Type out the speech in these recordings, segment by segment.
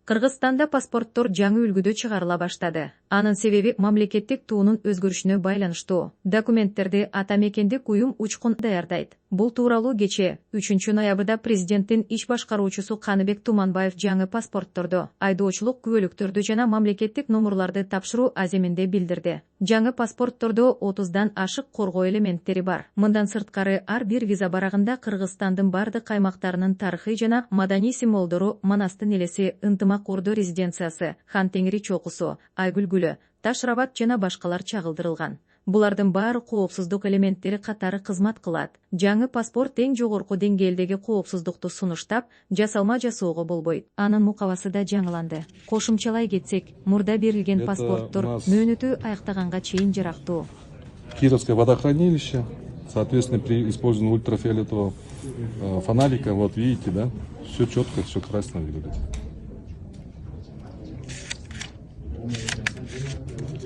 Кыргызстанда паспорттор жаңы үлгүдө чыгарыла баштады. Анын себеби мамлекеттик туунун өзгөрүшүнө байланыштуу. Документтерди ата мекендик уюм учкун даярдайт. Бул тууралуу кечээ 3 ноябрда президенттин иш башкаруучусу Каныбек Туманбаев жаңы паспортторду, айдоочулук күбөлүктөрдү жана мамлекеттик номурларды тапшыруу аземинде билдирди. Жаңы паспорттордо 30дан ашык коргоо элементтери бар. Мындан сырткары ар бир виза барагында Кыргызстандын бардык каймактарынын тарыхый жана маданий символдору, Манастын элеси, Ынтымак Ордо резиденциясы, Хан Теңири чокусу, Айгүл гүлү, Таш Рабат жана башкалар чагылдырылган. Булардын баары коопсуздук элементтери катары кызмат кылат. Жаңы паспорт эң жогорку деңгээлдеги коопсуздукту сунуштап, жасалма жасоого болбойт. Анын мукабасы да жаңыланды. Кошумчалай кетсек, мурда берилген паспорттор мөөнөтү аяктаганга чейин жарактуу. Кировское водохранилище, соответственно, при использовании ультрафиолетового фонарика, вот видите, да, все четко, все красиво выглядит.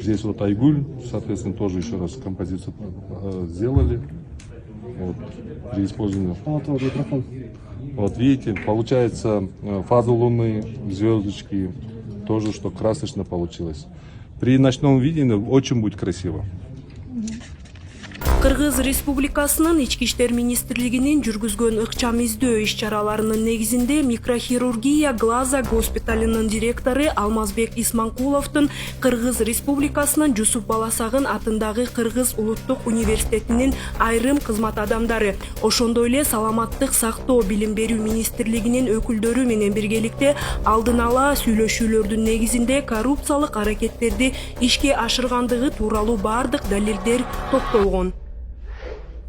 Здесь вот Айгуль, соответственно, тоже еще раз композицию сделали. Вот, при использовании. Вот видите, получается фаза Луны, звездочки, тоже что красочно получилось. При ночном видении очень будет красиво. Кыргыз Республикасынын Ички иштер министрлигинин жүргүзгөн ыкчам издөө иш-чараларынын негизинде микрохирургия глаза госпиталынын директору Алмазбек Исманкуловдун Кыргыз Республикасынын Жусуп Баласагын атындагы Кыргыз улуттук университетинин айрым кызмат адамдары, ошондой эле саламаттык сактоо билим берүү министрлигинин өкүлдөрү менен биргеликте алдын ала сүйлөшүүлөрдүн негизинде коррупциялык аракеттерди ишке ашыргандыгы тууралуу бардык далилдер топтолгон.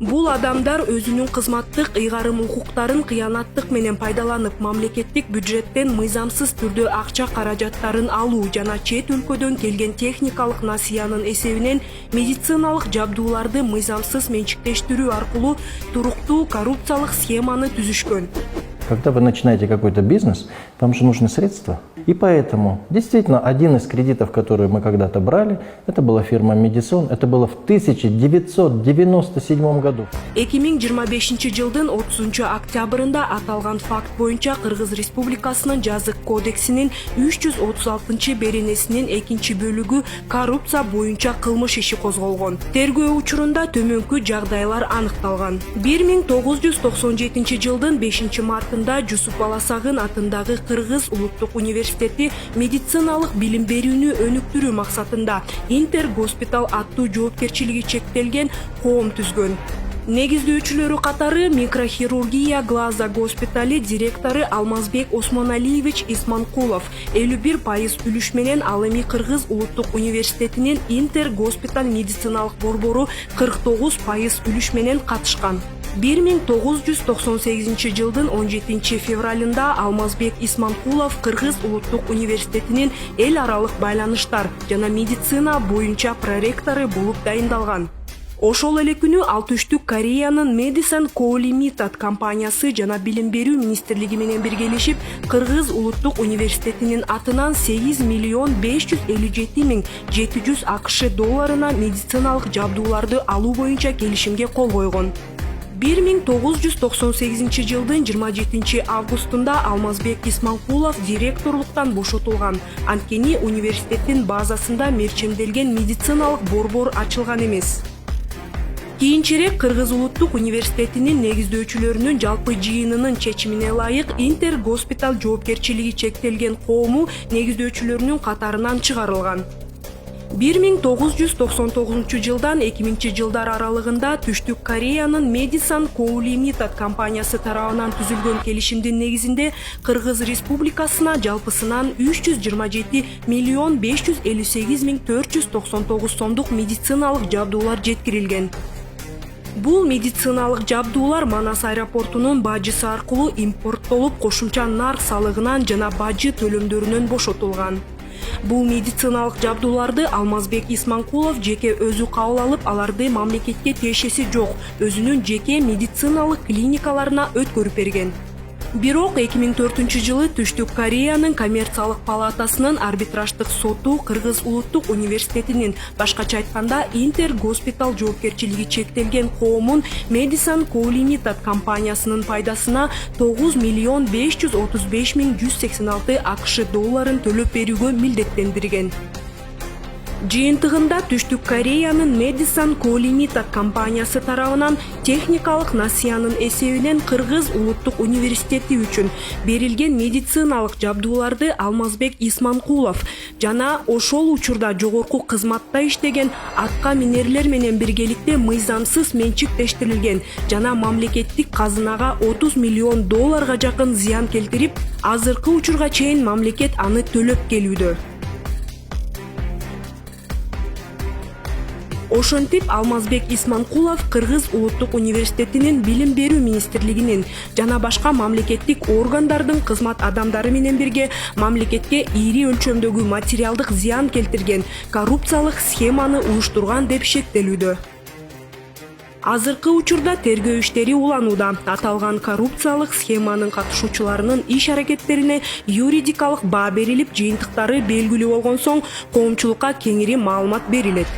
Бул адамдар өзүнүн кызматтык ыйгарым укуктарын кыянаттык менен пайдаланып, мамлекеттик бюджеттен мыйзамсыз түрдө акча каражаттарын алуу жана чет өлкөдөн келген техникалык насыянын эсебинен медициналык жабдууларды мыйзамсыз менчиктештирүү аркылуу туруктуу коррупциялык схеманы түзүшкөн. Когда вы начинаете какой-то бизнес, вам же нужны средства. И поэтому, действительно, один из кредитов, который мы когда-то брали, это была фирма Медисон, это было в 1997 году. 2025 жылдын 30 октябрында аталган факт боюнча Кыргыз Республикасынын жазык кодексинин 336 беренесинин 2 бөлүгү коррупция боюнча кылмыш иши козголгон. Тергөө учурунда төмөнкү жагдайлар аныкталган. 1997 жылдын 5 мартында Жусуп Баласагын атындагы Кыргыз улуттук университети медициналык билим берүүнү өнүктүрүү максатында Интер Госпитал аттуу жоопкерчилиги чектелген коом түзгөн. Негиздөөчүлөрү катары микрохирургия глаза госпитали директору Алмазбек Осмоналиевич Исманкулов 51% үлүш менен, ал эми Кыргыз улуттук университетинин Интер Госпиталь медициналык борбору 49% үлүш менен катышкан. 1998 жылдын 17 февралында Алмазбек Исманкулов Кыргыз улуттук университетинин эл аралык байланыштар жана медицина боюнча проректору болуп дайындалган. Ошол эле күнү ал Түштүк Кореянын Medicine Co Limited компаниясы жана билим берүү министрлиги менен биргелешип Кыргыз улуттук университетинин атынан 8 миллион 557 миң 700 АКШ долларына медициналык жабдууларды алуу боюнча келишимге кол койгон. 1998 жылдын 27 августунда Алмазбек Исманкулов директорлуктан бошотулган. Анткени университеттин базасында мерчемделген медициналык борбор ачылган эмес. Кийинчерээк Кыргыз улуттук университетинин негиздөөчүлөрүнүн жалпы жыйынынын чечимине ылайык Интер Госпиталь жоопкерчилиги чектелген коому негиздөөчүлөрүнүн катарынан чыгарылган. 1999 жылдан 2000 жылдар аралыгында Түштүк Кореянын Medicine Co Limited компаниясы тарабынан түзүлгөн келишимдин негизинде Кыргыз Республикасына жалпысынан 327 миллион 558 миң 499 сомдук медициналык жабдуулар жеткирилген. Бул медициналык жабдуулар Манас аэропортунун бажысы аркылуу импорттолуп, кошумча нарк салыгынан жана бажы төлөмдөрүнөн бошотулган. Бул медициналык жабдууларды Алмазбек Исманкулов жеке өзү кабыл алып, аларды мамлекетке тиешеси жок, өзүнүн жеке медициналык клиникаларына өткөрүп берген. Бирок 2004-жылы Түштүк Кореянын коммерциялык палатасынын арбитраждык соту Кыргыз улуттук университетинин, башкача айтканда Интер Госпитал жоопкерчилиги чектелген коомун Madison Co Limited компаниясынын пайдасына 9.535.186 АКШ долларын төлөп берүүгө милдеттендирген. Жыйынтыгында Түштүк Кореянын Madison Co Limited компаниясы тарабынан техникалык насыянын эсебинен Кыргыз улуттук университети үчүн берилген медициналык жабдууларды Алмазбек Исманкулов жана ошол учурда жогорку кызматта иштеген атка минерлер менен биргеликте мыйзамсыз менчиктештирилген жана мамлекеттик казынага 30 миллион долларга жакын зыян келтирип, азыркы учурга чейин мамлекет аны төлөп келүүдө. Ошентип Алмазбек Исманкулов Кыргыз улуттук университетинин билим берүү министрлигинин жана башка мамлекеттик органдардын кызмат адамдары менен бирге мамлекетке ири өлчөмдөгү материалдык зыян келтирген коррупциялык схеманы уюштурган деп шектелүүдө. Азыркы учурда тергөө иштери уланууда. Аталган коррупциялык схеманын катышуучуларынын иш-аракеттерине юридикалык баа берилип, жыйынтыктары белгилүү болгон соң коомчулукка кеңири маалымат берилет.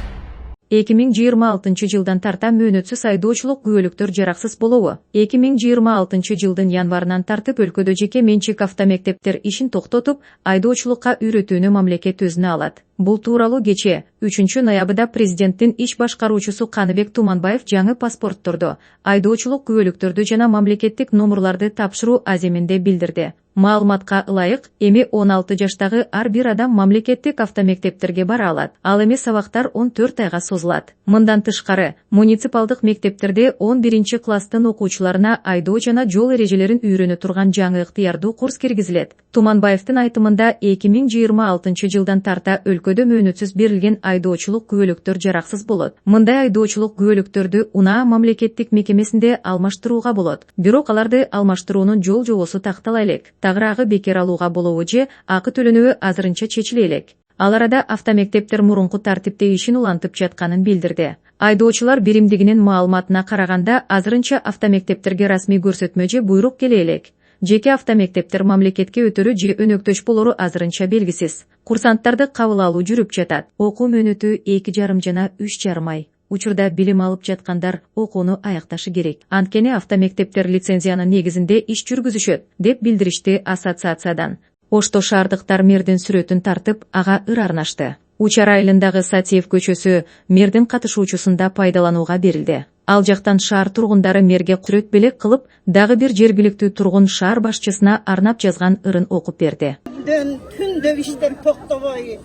2026 жылдан тарта мөөнөтсүз айдоочулук күбөлүктөр жараксыз болобу? 2026 жылдын январынан тартып өлкөдө жеке менчик автомектептер ишин токтотуп, айдоочулукка үйрөтүүнү мамлекет өзүнө алат. Бул тууралуу кече 3 ноябрда президенттин иш башкаруучусу Каныбек Туманбаев жаңы паспортторду, айдоочулук күбөлүктөрдү жана мамлекеттик номурларды тапшыруу аземинде билдирди. Маалыматка ылайык, эми 16 жаштагы ар бир адам мамлекеттик автомектептерге бара алат. Ал эми сабактар 14 айга созулат. Мындан тышкары, муниципалдык мектептерде 11 класстын окуучуларына айдоо жана жол эрежелерин үйрөнө турган жаңы ыктыярдуу курс киргизилет. Туманбаевдин айтымында 2026 жылдан тарта өлкөдө мөөнөтсүз берилген айдоочулук күбөлүктөр жараксыз болот. Мындай айдоочулук күбөлүктөрдү унаа мамлекеттик мекемесинде алмаштырууга болот. Бирок аларды алмаштыруунун жол жобосу тактала элек. Тагыраагы бекер алууга болобу же акы төлөнүүгө азырынча чечиле элек. Ал арада автомектептер мурунку тартипте ишин улантып жатканын билдирди. Айдоочулар биримдигинин маалыматына караганда азырынча автомектептерге расмий көрсөтмө же буйрук келе элек. Жеке автомектептер мамлекетке өтөрү же өнөктөш болору азырынча белгисиз. Курсанттарды кабыл алуу жүрүп жатат. Окуу мөөнөтү 2,5 жана 3,5 ай. Учурда билим алып жаткандар окууну аякташы керек. Анткени автомектептер лицензиянын негизинде иш жүргүзүшөт, деп билдиришти ассоциациядан. Ошто шаардыктар мэрдин сүрөтүн тартып, ага ыр арнашты. Учар айылындагы Сатиев көчөсү мэрдин катышуучусунда пайдаланууга берилди. Ал жактан шаар тургундары мэрге сүрөт белек кылып, дагы бир жергиликтүү тургун шаар башчысына арнап жазган ырын окуп берди. Түндө иштен токтобой,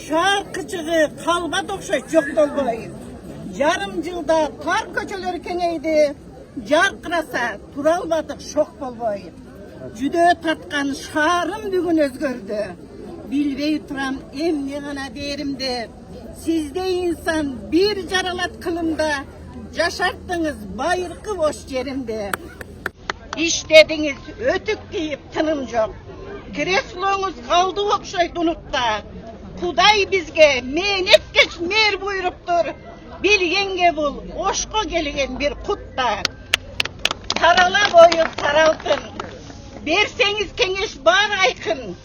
шаар кычыгы калбат окшойт жоктолбой. Жарым жылда тар көчөлөр кеңейди, жаркыраса тура албадык шок болбой. Жүдө тарткан шаарым бүгүн өзгөрдү. Билбей турам эмне гана деримди. Сиздей инсан бир жаралат кылымда жашарттыңыз байыркы бош жеримди. Иштедиңиз, өтүк кийип тыным жок. Креслоңуз калды окшойт унутта. Кудай бизге мээнеткеч мэр буйруптур. Билгенге бул ошко келген бир кутта. Тарала бою таралтын. Берсеңиз кеңеш бар айкын.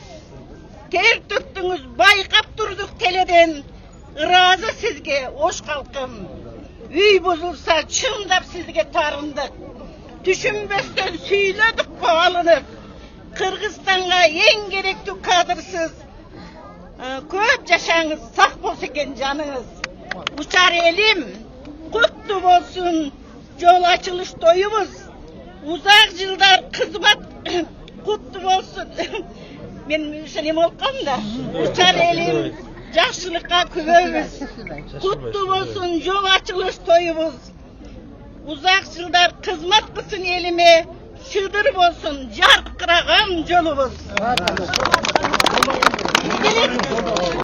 Тер төктүңүз байкап турдук теледен. Ыраазы сизге ош калкым. Үй бузулса чындап сизге тарындык. Түшүнбөстөн сүйлөдүк по алынып. Кыргызстанга эң керектүү кадрсыз. Көп жашаңыз, сак болсо экен жаныңыз. Учар элим, куттуу болсун жол ачылыш тоюбуз. Узак жылдар кызмат куттуу болсун. Мен ушунем болком да. Учар элим, жакшылыкка күбөбүз. Куттуу болсун жол ачылыш тоюбуз. Узак жылдар кызмат кылсын элиме, шыдыр болсун жаркыраган жолубуз.